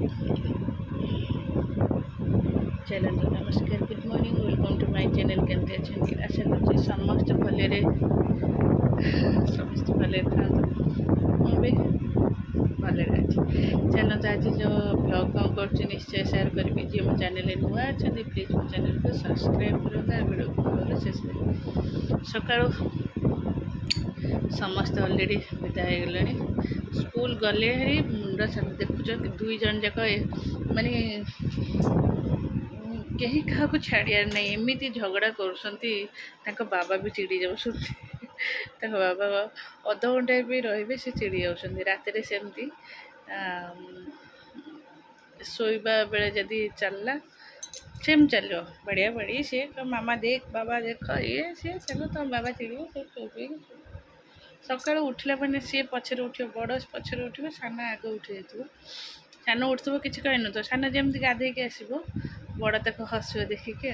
चलो नमस्कार good morning welcome to my channel केमती अच्छे आशा कर समस्त भले समस्त भले था भी भले अच्छे चलो तो आज जो ब्लॉग कौन कर निश्चय सेयार करी जी मो चैनल नुआ अच्छा प्लीज मो चैनल को सब्सक्राइब करें वीडियो शेष सका समस्त अलरेडी विदा हो गले स्कूल गले हरी मुंड छाड़ देखुच दुई जन जाक माने कहीं क्या छाड़ियार नहीं एमती झगड़ा कर बाबा भी चिड़ी जाऊँ बाबा अध घंटे भी रे से चिड़ी जाऊँ रात सेमती शोबा बेले जदि चलला सेम चलो बढ़िया बढ़ी सी मामा देख बाबा देख ये सी चलो तो बाबा चिड़ी सका उठला मैंने सी पचर उठ बड़ पचर उठ सान आग उठी जाइए सान उठुव कि कहन तो सान जमी गाधे आसो बड़ तक हसव देखिके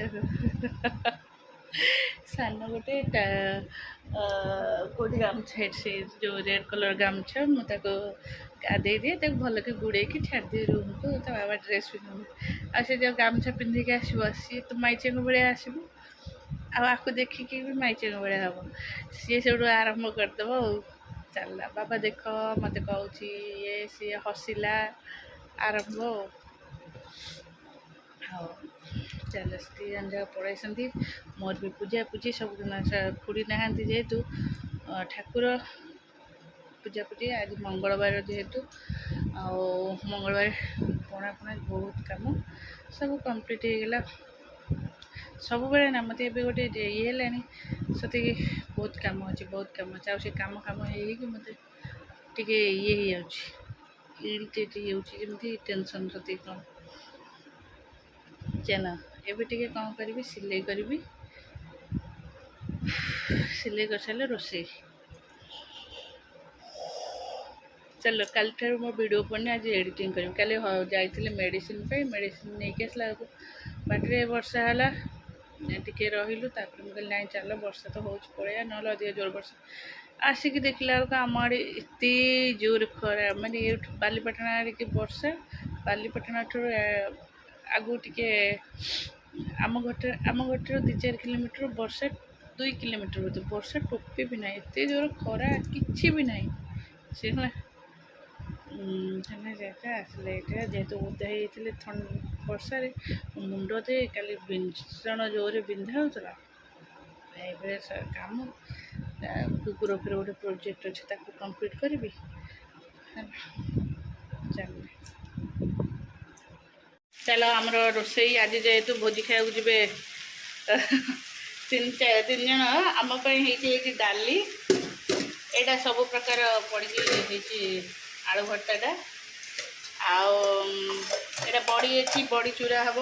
सान गोटे कौटी गामछा से जो रेड कलर गामछा मुझे गाधे दिए भल के गुड़े छाड़ दिए रूम को तो बाबा ड्रेस पिंध आ जो गामछा पिंधिक आसो सी तो माइचे भाया आसो आपको देखिकी भी माइचे भाया हम सी से आरंभ करदेव चलला बाबा देख मत कहूँ ये सी हसिला आरंभ हाँ चल जगह पढ़ाई मोर भी पूजा पूजी सब दिन खुड़ी ना जेहेतु ठाकुर पूजा पूजी आज मंगलवार जेहेतु मंगलवार पणा पणा बहुत कम सब कंप्लीट हो गला सब बेले ना मत ए गोटे ये है बहुत कम अच्छे से कम कम मत टे ये इरिटेट होती टेंशन सती कम चल एबे कौन करी सिलाई करी सिलाई कर सारे रोसे चलो कल ठार मो वीडियो पड़ने आज एडिटिंग करी कल जाइए मेडिसिन मेडिसिन नहीं के आसला बाटे वर्षा है टिके रही मुझे ना चल वर्षा तो हो पड़े ना अधिक जोर वर्षा आसिक देखला बेलू आम आड़े एत जोर खरा मानने बालीपाटना आड़े कि वर्षा बालीपाटना आगू टे आम घर 2-4 किलोमीटर वर्षा 2 किलोमीटर बोलते वर्षा टोपे भी ना एत जोर खरा कि भी ना से जगह आसले ये जेहेतु ओदा होते वर्षा मुंड दे कल भीषण जोर बिंधा होता कम कुकुर फिर गोटे प्रोजेक्ट अच्छे कंप्लीट करी चलो आमर रोसे आज जेहेतु भोजी खाया जी 3 जन आमपाई डाली एटा सब प्रकार पड़ी आलू भर्ताटा आटा बड़ी अच्छी बड़ी चूरा हम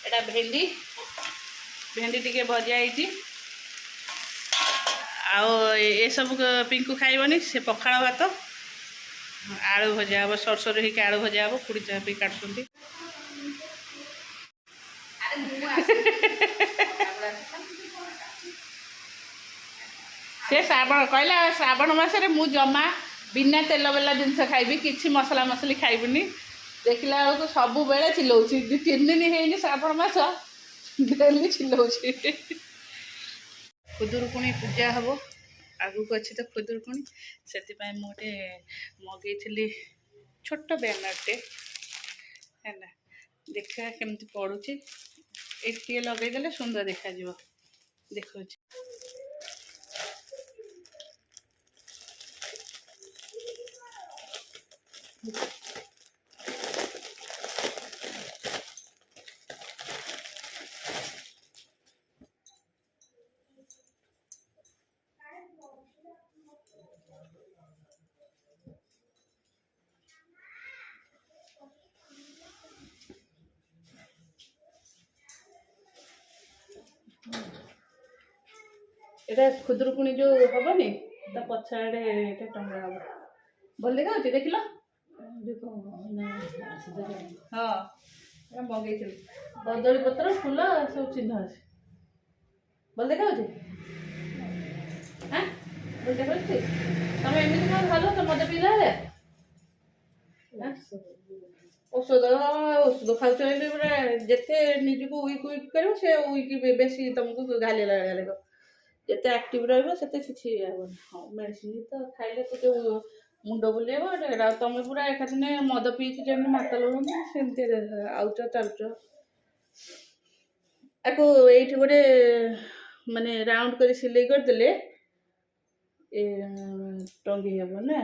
आटा भेंडी भेंडी टी भजा ये सब पिंकू खाइबनी से पखाड़ भात आलू भजा हम सरसर होकर आलू भजा हम खुड़ी चापी काटुंट से श्रावण कहला श्रावण मसरे मु जमा बिना तेल बेला जिनस खाइबी किसी मसला मसली खाइबनी देखला बेलू सब बेले चिल्लाऊँ 2-3 दिन है श्रावण मस डेली चिल्लाऊँ खुदुरकुणी पूजा हम आगू को अच्छी तो खुदुरकुणी से मुझे मगेली छोट बैनरटे है ना देखा केमती पड़ुची ये लगेदेले सुंदर देखा देखा एटा खुदुरकुणी जो हेनी पछाड़े टंगा हम भल देखा देख लो हाँ मंगई कदली पत्र फूल सब चिन्ह अच्छे भल देखा हाँ भल देखा तुम एमती क्या भल तो मत पिला ଔଷଧ ଔଷଧ ଖାଉଛ ହେଲେ ପୁରା ଯେତେ ନିଜକୁ ୱିକ୍ ୱିକ୍ କରିବ ସେ ୱିକ୍ ବେଶୀ ତମକୁ ଘାଲିଲା ଲାଗିବ। ଯେତେ ଆକ୍ଟିଭ୍ ରହିବ ସେତେ କିଛି ହେବନି। ହଁ ମେଡ଼ିସିନ ତ ଖାଇଲେ ଟିକେ ମୁଣ୍ଡ ବୁଲେଇବ ଆଉ ତମେ ପୁରା ଏକାଦିନେ ମଦ ପିଇକି ଯେମିତି ମାତାଲ ହୁଅନ୍ତି ସେମିତି ଆଉଛ ଚାଲୁଛ। ଆକୁ ଏଇଠି ଗୋଟେ ମାନେ ରାଉଣ୍ଡ କରି ସିଲେଇ କରିଦେଲେ ଏ ଟଙ୍ଗି ହେବ ନା।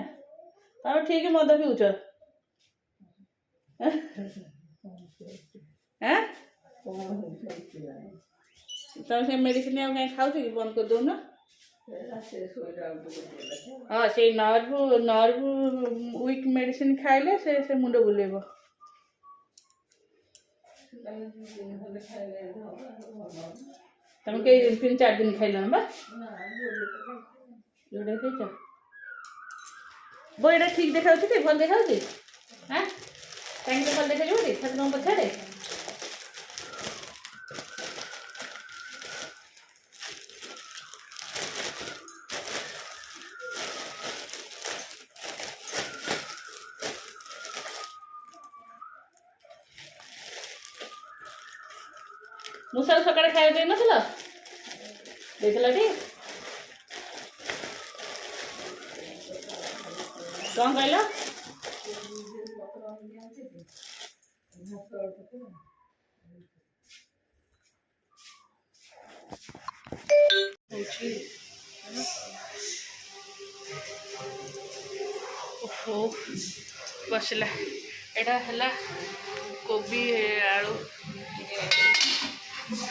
ଆଉ ଠିକ୍ ମଦ ପିଉଛ ଆଁ ତମେ ସେ ମେଡ଼ିସିନ ଆଉ କାହିଁ ଖାଉଛ କି? ବନ୍ଦ କରିଦେଉନ। ହଁ ସେଇ ନର୍ଭ ୱିକ୍ ମେଡ଼ିସିନ ଖାଇଲେ ସେ ମୁଣ୍ଡ ବୁଲେଇବ। ତମେ କେଇ 3-4 ଦିନ ଖାଇଲଣି ବା? ଯୋଉଟା ଖାଇଛ ବୋ ଏଇଟା ଠିକ୍ ଦେଖାଉଛି ଟି? ଭଲ ଦେଖାଉଛି? ହଁ କାହିଁକି ଭଲ ଦେଖାଯିବ ଟି ଠାକୁରଙ୍କ ପଛରେ? ମୂଷାକୁ ସକାଳେ ଖାଇବା ଦେଇନଥିଲ? ଦେଇଥିଲ ଟି? କ'ଣ କହିଲ? ଓହୋ ବସିଲା। ଏଇଟା ହେଲା କୋବି ଆଳୁ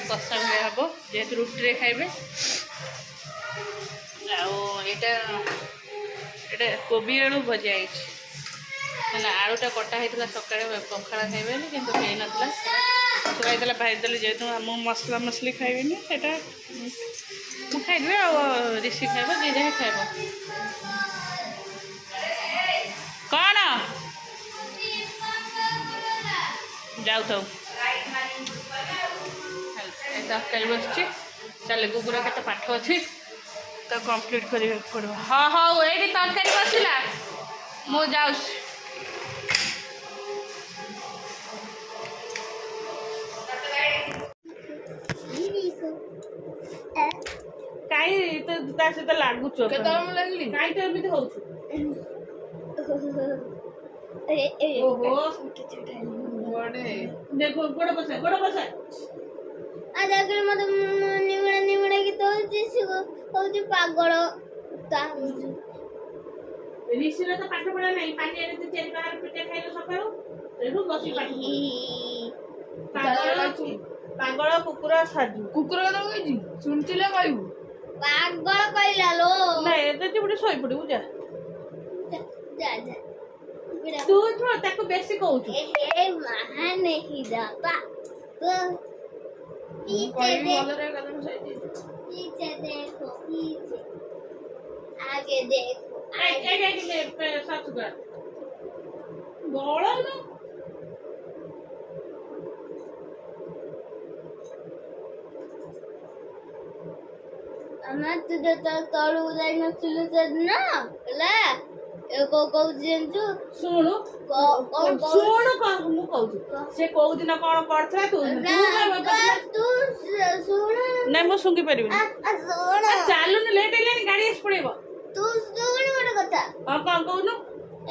କଷା ଭଳିଆ ହେବ ଯେହେତୁ ରୁଟିରେ ଖାଇବେ। ଆଉ ଏଇଟା କୋବି ଆଳୁ ଭଜା ହେଇଛି ହେଲା। ଆଳୁଟା କଟା ହେଇଥିଲା ସକାଳେ ପଖାଳ ଖାଇବେନି କିନ୍ତୁ ହେଇନଥିଲା ଶୁଆ ହେଇଥିଲା ଭାଜିଦେଲି। ଯେହେତୁ ମୁଁ ମସଲା ମସଲି ଖାଇବିନି ସେଇଟା ମୁଁ ଖାଇଦେବି ଆଉ ରିସି ଖାଇବ ଯିଏ ଯାହା ଖାଇବ। କ'ଣ ଯାଉଥାଉ ତରକାରୀ ବସିଛି। ଚାଲେ ଗୁଗୁର କେତେ ପାଠ ଅଛି ତ କମ୍ପ୍ଲିଟ୍ କରିବାକୁ ପଡ଼ିବ। ହଁ ହଉ ଏଇଠି ତରକାରୀ ବସିଲା ମୁଁ ଯାଉଛି। କାହିଁ ତା ସହିତ ଲାଗୁଛ? କେତେବେଳେ ଲାଗିଲି କାହିଁ ତ ଏମିତି ହଉଛୁ? ଓହୋ ଗୋଡ଼ ବସା ମତେ ନିମୁଡ଼ା ନିମୁଡ଼ା ଗୀତ ହଉଛି ପାଗଳ। ରିସିର ତ ପାଠ ପଢା ନାହିଁ। ପାଣି ଆଣିକି 4 ପିଠା ଖାଇଲେ ସକାଳୁ ଏଠୁ ବସି ପାଠ ପାଗଳ କୁକୁର ସାଜୁ। କୁକୁର କଥା କହିଛି ଶୁଣିଥିଲେ କହିବୁ। ପାଗଳ କହିଲା ଲୋ। ନାଇଁ ଯଦି ଗୋଟେ ଶୋଇପଡ଼ିବୁ ଯା। ତୁ ତାକୁ ବେଶୀ କହୁଛୁ। ମହା नहीं जाता तो पीछे देखो पीछे आगे देखो तुझे तलू जाई नथिलु सेदिन ହେଲା କହୁଛି ଜାଣିଛୁ? ଶୁଣୁ ମୁଁ କହୁଛି ସେ କୋଉ ଦିନ କ'ଣ କରିଥିଲା ତୁ ଶୁଣୁ। ନାଇଁ ମୁଁ ଶୁଙ୍ଗି ପାରିବିନି। ଚାଲୁନି ଲେଟ୍ ହେଲାଣି ଗାଡ଼ି ଆସି ପଡ଼ିବ। ତୁ ଶୁଣୁ ଗୋଟେ କଥା। ହଁ କ'ଣ କହୁନୁ?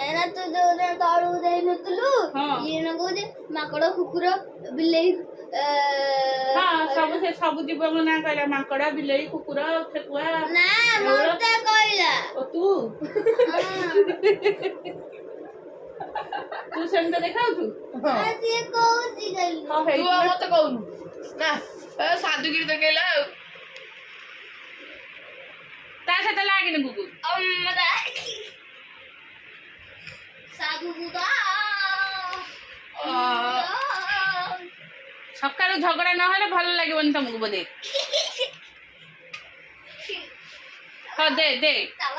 ଏନା ତୁ ଯୋଉ ତଳକୁ ଯାଇନଥିଲୁ ଇଏ କହୁଛି ମାଙ୍କଡ଼ କୁକୁର ବିଲେଇ ସବୁ ଜୀବଙ୍କ ନାଁ କହିଲା। ମାଙ୍କଡ଼ ବିଲେଇ କୁକୁର ଠେକୁଆ। ନା ମତେ କହିଲା। ତୁ ତୁ ସେମିତି ଦେଖାଉଛୁ? ସିଏ କହୁଛି ମତେ କହୁନୁ ନା ସାଧୁଗିରି ଦେଖେଇଲା ଆଉ ତା ସହିତ ଲାଗିନି ଗୁଗୁ। ସକାଳୁ ଝଗଡ଼ା ନହେଲେ ଭଲ ଲାଗିବନି ତମକୁ ବୋଧେ। ହଁ ଦେ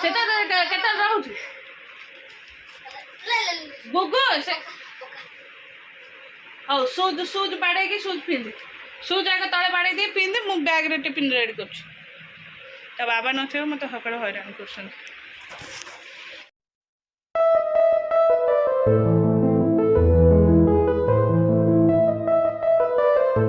ସେଟା କେତେବେଳେ ରହୁଛୁ ଗୁଗୁ? ହଉ ସୁଜ୍ ବାଡ଼େଇକି ସୁଜ୍ ପିନ୍ଧି ସୁଜ୍ ଆଗ ତଳେ ବାଡ଼େଇ ଦେଇ ପିନ୍ଧି ମୁଁ ବ୍ୟାଗ୍ରେ ଟିଫିନ୍ ରେଡ଼ି କରୁଛି। ତା ବାବା ନଥିବ ମୋତେ ସକାଳୁ ହଇରାଣ କରୁଛନ୍ତି।